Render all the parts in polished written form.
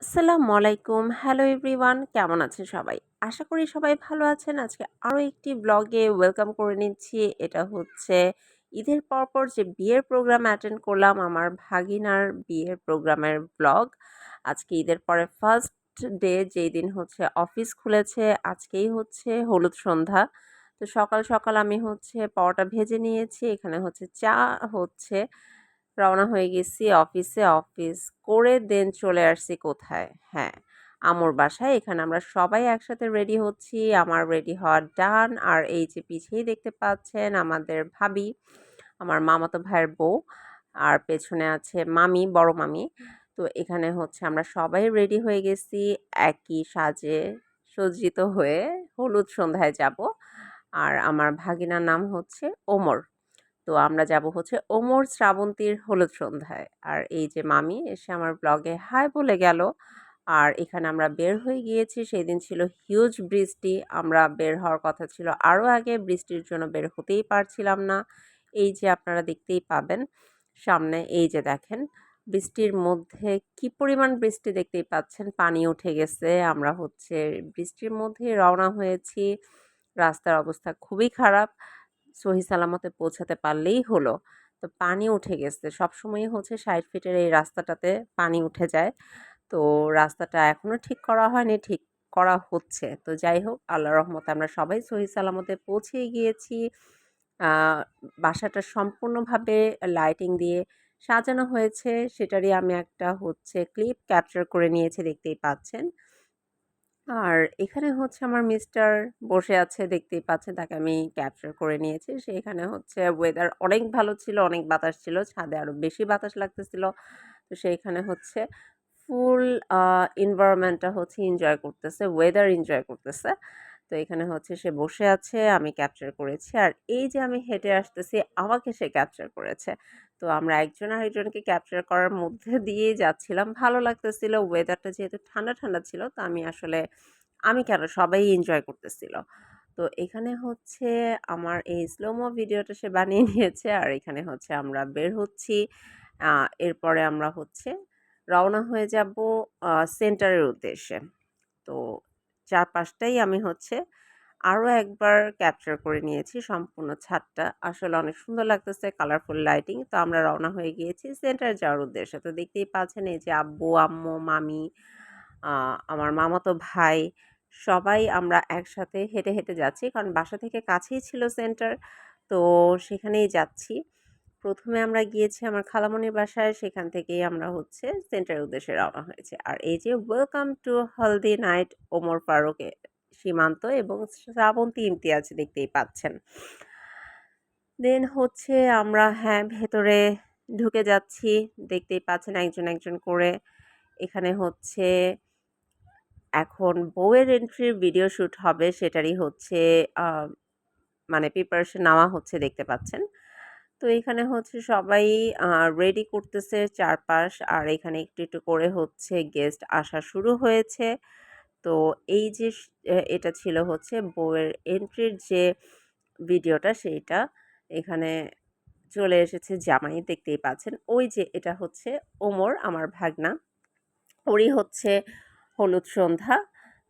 আসসালামু আলাইকুম। Hello everyone, কেমন আছেন সবাই? আশা করি সবাই ভালো আছেন। আজকে আরো একটি ব্লগে ওয়েলকাম করে নিচ্ছি। এটা হচ্ছে ঈদের পরপর যে বিয়ের প্রোগ্রাম অ্যাটেন্ড করলাম, আমার ভাগিনার বিয়ের প্রোগ্রামের ব্লগ। আজকে ঈদের পরে ফার্স্ট ডে, যেই দিন হচ্ছে অফিস খুলেছে, আজকেই হচ্ছে হলুদ সন্ধ্যা। তো সকাল সকাল আমি হচ্ছে পরোটা ভেজে নিয়েছি। এখানে হচ্ছে চা হচ্ছে, রওনা হয়ে গেছি অফিসে। অফিস করে দেন চলে আসছি কোথায়? হ্যাঁ, আম্মুর বাসায়। এখানে আমরা সবাই একসাথে রেডি হচ্ছি। আমার রেডি হওয়া ডান। আর এই যে পিছেই দেখতে পাচ্ছেন আমাদের ভাবি, আমার মামাতো ভাইয়ের বউ। আর পেছনে আছে মামি, বড় মামি। তো এখানে হচ্ছে আমরা সবাই রেডি হয়ে গেছি একই সাজে সজ্জিত হয়ে হলুদ সন্ধ্যায় যাব। আর আমার ভাগিনার নাম হচ্ছে ওমর। তো আমরা যাব হচ্ছে ওমর শ্রাবন্তীর হলুদ সন্ধ্যায়। আর এই যে মামি এসে আমার ব্লগে হাই বলে গেল। আর এখানে আমরা বের হয়ে গিয়েছি। সেদিন ছিল হিউজ বৃষ্টি। আমরা বের হওয়ার কথা ছিল আরও আগে, বৃষ্টির জন্য বের হতেই পারছিলাম না। এই যে আপনারা দেখতেই পাবেন সামনে, এই যে দেখেন বৃষ্টির মধ্যে কি পরিমাণ বৃষ্টি, দেখতেই পাচ্ছেন পানি উঠে গেছে। আমরা হচ্ছে বৃষ্টির মধ্যে রওনা হয়েছি। রাস্তার অবস্থা খুবই খারাপ, সহি সালামতে পৌঁছাতে পারলেই হলো। তো পানি উঠে গেছে, সবসময়ই হচ্ছে ৬০ ফিটের এই রাস্তাটাতে পানি উঠে যায়। তো রাস্তাটা এখনো ঠিক করা হয়নি, ঠিক করা হচ্ছে। তো যাই হোক, আল্লাহর রহমতে আমরা সবাই সহি সালামতে পৌঁছেই গিয়েছি। বাসাটা সম্পূর্ণভাবে লাইটিং দিয়ে সাজানো হয়েছে, সেটারই আমি একটা হচ্ছে ক্লিপ ক্যাপচার করে নিয়েছি, দেখতেই পাচ্ছেন। আর এখানে হচ্ছে আমার মিস্টার বসে আছে, দেখতেই পাচ্ছেন, তাকে আমি ক্যাপচার করে নিয়েছি। সেখানে হচ্ছে ওয়েদার অনেক ভালো ছিল, অনেক বাতাস ছিল, ছাদে আরো বেশি বাতাস লাগতেছিল। তো সেইখানে হচ্ছে ফুল এনভায়রনমেন্টটা হচ্ছে এনজয় করতেছে, ওয়েদার এনজয় করতেছে। তো এখানে হচ্ছে সে বসে আছে, আমি ক্যাপচার করেছি। আর এই যে আমি হেঁটে আসতেছি, আমাকে সে ক্যাপচার করেছে। তো আমরা একজন আরেকজনকে ক্যাপচার করার মধ্যে দিয়েই যাচ্ছিলাম। ভালো লাগতেছিল, ওয়েদারটা যেহেতু ঠান্ডা ঠান্ডা ছিল, তো আমি কেন, সবাই এনজয় করতেছিল। তো এখানে হচ্ছে আমার এই স্লোমো ভিডিওটা সে বানিয়ে নিয়েছে। আর এখানে হচ্ছে আমরা বের হচ্ছি। এরপরে আমরা হচ্ছে রওনা হয়ে যাব সেন্টারের উদ্দেশ্যে। তো চারপাশটাই আমি হচ্ছে আরও একবার ক্যাপচার করে নিয়েছি, সম্পূর্ণ ছাদটা। আসলে অনেক সুন্দর লাগতেছে, কালারফুল লাইটিং। তো আমরা রওনা হয়ে গিয়েছি সেন্টারে যাওয়ার উদ্দেশ্যে। তো দেখতেই পাচ্ছেন এই যে আব্বু, আম্মু, মামি, আমার মামাতো ভাই, সবাই আমরা একসাথে হেঁটে হেঁটে যাচ্ছি। কারণ বাসা থেকে কাছেই ছিল সেন্টার। তো সেখানেই যাচ্ছি। প্রথমে আমরা গিয়েছি আমার খালামণির বাসায়, সেখান থেকেই আমরা হচ্ছে সেন্টারের উদ্দেশ্যে রওনা হয়েছি। আর এই যে welcome to Haldi night Omar Faruk Simanta এবং শ্রাবন্তী ইমতিয়াজ, দেখতেই পাচ্ছেন। দেন হচ্ছে আমরা, হ্যাঁ, ভেতরে ঢুকে যাচ্ছি। দেখতেই পাচ্ছেন একজন একজন করে। এখানে হচ্ছে এখন বউয়ের এন্ট্রির ভিডিও শুট হবে, সেটারই হচ্ছে আহ, মানে প্রিপারেশন নেওয়া হচ্ছে, দেখতে পাচ্ছেন। তো এখানে হচ্ছে সবাই রেডি করতেছে চারপাশ। আর এখানে একটু একটু করে হচ্ছে গেস্ট আসা শুরু হয়েছে। তো এই যে এটা ছিল হচ্ছে বউয়ের এন্ট্রির যে ভিডিওটা, সেইটা। এখানে চলে এসেছে জামাই, দেখতেই পাচ্ছেন। ওই যে এটা হচ্ছে ওমর, আমার ভাগনা। ওরই হচ্ছে হলুদ সন্ধ্যা।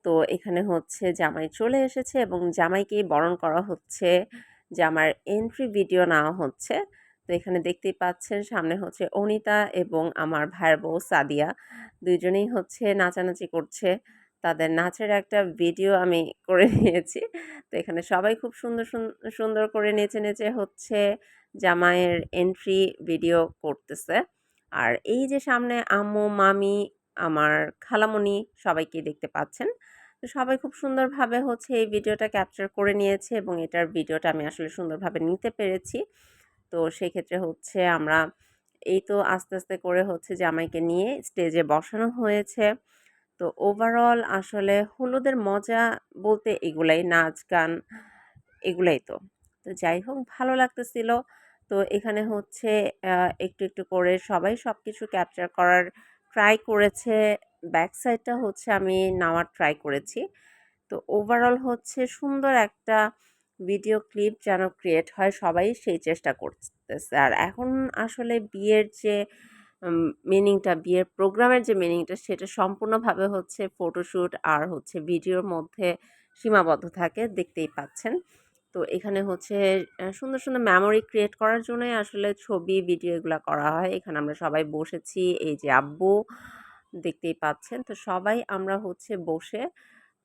তো এখানে হচ্ছে জামাই চলে এসেছে এবং জামাইকেই বরণ করা হচ্ছে, জামার এন্ট্রি ভিডিও নেওয়া হচ্ছে। তো এখানে দেখতেই পাচ্ছেন সামনে হচ্ছে অনিতা এবং আমার ভাইয়ের বউ সাদিয়া, দুইজনেই হচ্ছে নাচানাচি করছে। তাদের নাচের একটা ভিডিও আমি করে নিয়েছি। তো এখানে সবাই খুব সুন্দর সুন্দর করে নেচে নেচে হচ্ছে জামাইয়ের এন্ট্রি ভিডিও করতেছে। আর এই যে সামনে আম্মু, মামি, আমার খালামণি, সবাইকেই দেখতে পাচ্ছেন। তো সবাই খুব সুন্দরভাবে হচ্ছে এই ভিডিওটা ক্যাপচার করে নিয়েছে এবং এটার ভিডিওটা আমি আসলে সুন্দরভাবে নিতে পেরেছি। তো সেক্ষেত্রে হচ্ছে আমরা এই তো আস্তে আস্তে করে হচ্ছে জামাইকে নিয়ে স্টেজে বসানো হয়েছে। তো ওভারঅল আসলে হলুদের মজা বলতে এগুলাই, নাচ গান, এগুলাই তো। তো যাই হোক, ভালো লাগতেছিল। তো এখানে হচ্ছে একটু একটু করে সবাই সবকিছু ক্যাপচার করার ট্রাই করেছে। ব্যাক সাইডটা হচ্ছে আমি নেওয়ার ট্রাই করেছি। তো ওভারঅল হচ্ছে সুন্দর একটা ভিডিও ক্লিপ যেন ক্রিয়েট হয়, সবাই সেই চেষ্টা করতেছে। আর এখন আসলে বিয়ের যে মিনিংটা, বিয়ের প্রোগ্রামের যে মিনিংটা সেটা সম্পূর্ণভাবে হচ্ছে ফটোশ্যুট আর হচ্ছে ভিডিওর মধ্যে সীমাবদ্ধ থাকে, দেখতেই পাচ্ছেন। তো এখানে হচ্ছে সুন্দর, সুন্দর মেমোরি ক্রিয়েট করার জন্যই আসলে ছবি, ভিডিও এগুলা করা হয়। এখানে আমরা সবাই বসেছি। এই যে আব্বু, দেখতেই পাচ্ছেন। তো সবাই আমরা হচ্ছে বসে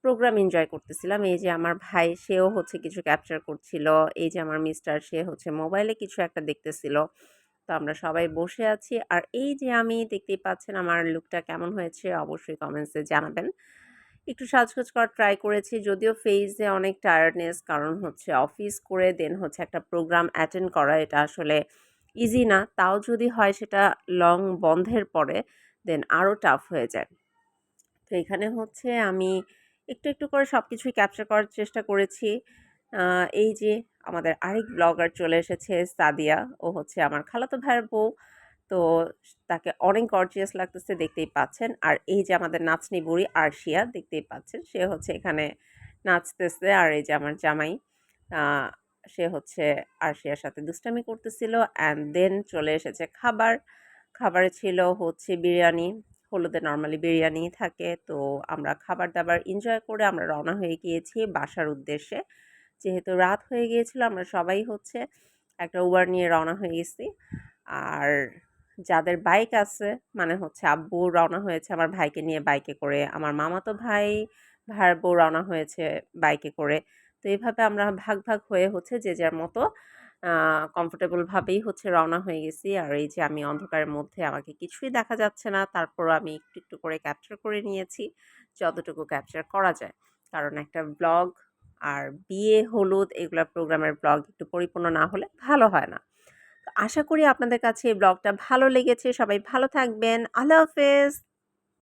প্রোগ্রাম এনজয় করতেছিলাম। এই যে আমার ভাই, সেও হচ্ছে কিছু ক্যাপচার করছিল। এই যে আমার মিস্টার, সে হচ্ছে মোবাইলে কিছু একটা দেখতেছিল। তো আমরা সবাই বসে আছি। আর এই যে আমি, দেখতেই পাচ্ছেন আমার লুকটা কেমন হয়েছে অবশ্যই কমেন্টসে জানাবেন। একটু সাজগোজ করার ট্রাই করেছি, যদিও ফেইসে অনেক টায়ার্ডনেস, কারণ হচ্ছে অফিস করে দেন হচ্ছে একটা প্রোগ্রাম অ্যাটেন্ড করা, এটা আসলে ইজি না। তাও যদি হয় সেটা লং বন্ধের পরে, দেন আরও টাফ হয়ে যায়। তো এখানে হচ্ছে আমি একটু, একটু করে সবকিছুই ক্যাপচার করার চেষ্টা করেছি। এই যে আমাদের আরেক ব্লগার চলে এসেছে, সাদিয়া। ও হচ্ছে আমার খালাতো ভাইয়ের বউ। তো তাকে অনেক গর্জিয়াস লাগতেছে, দেখতেই পাচ্ছেন। আর এই যে আমাদের নাচনি বুড়ি আরশিয়া, দেখতেই পাচ্ছেন। সে হচ্ছে এখানে নাচতেছে। আর এই যে আমার জামাই, আ সে হচ্ছে আরশিয়ার সাথে দুষ্টামি করতেছিল। অ্যান্ড দেন চলে এসেছে খাবার। খাবারে ছিল হচ্ছে বিরিয়ানি। হলুদে নরমালি বিরিয়ানিই থাকে। তো আমরা খাবার-দাবার এনজয় করে আমরা রওনা হয়ে গিয়েছি বাসার উদ্দেশ্যে। যেহেতু রাত হয়ে গিয়েছিল, আমরা সবাই হচ্ছে একটা উবার নিয়ে রওনা হয়ে গেছি। আর যাদের বাইক আছে, মানে হচ্ছে আব্বু রওনা হয়েছে আমার ভাইকে নিয়ে বাইকে করে, আমার মামাতো ভাই, ভাইয়ের বউ রওনা হয়েছে বাইকে করে। তো এভাবে আমরা ভাগ, ভাগ হয়ে হচ্ছে যে যার মতো কমফোর্টেবল ভাবেই হচ্ছে রওনা হয়ে গেছি। আর এই যে আমি অন্ধকারের মধ্যে, আমাকে কিছুই দেখা যাচ্ছে না। তারপরও আমি একটু, একটু করে ক্যাপচার করে নিয়েছি, যতটুকু ক্যাপচার করা যায়। কারণ একটা ব্লগ আর বিয়ে, হলুদ এগুলা প্রোগ্রামের ব্লগ একটু পরিপূর্ণ না হলে ভালো হয় না। তো আশা করি আপনাদের কাছে এই ব্লগটা ভালো লেগেছে। সবাই ভালো থাকবেন। আল্লাহ হাফেজ।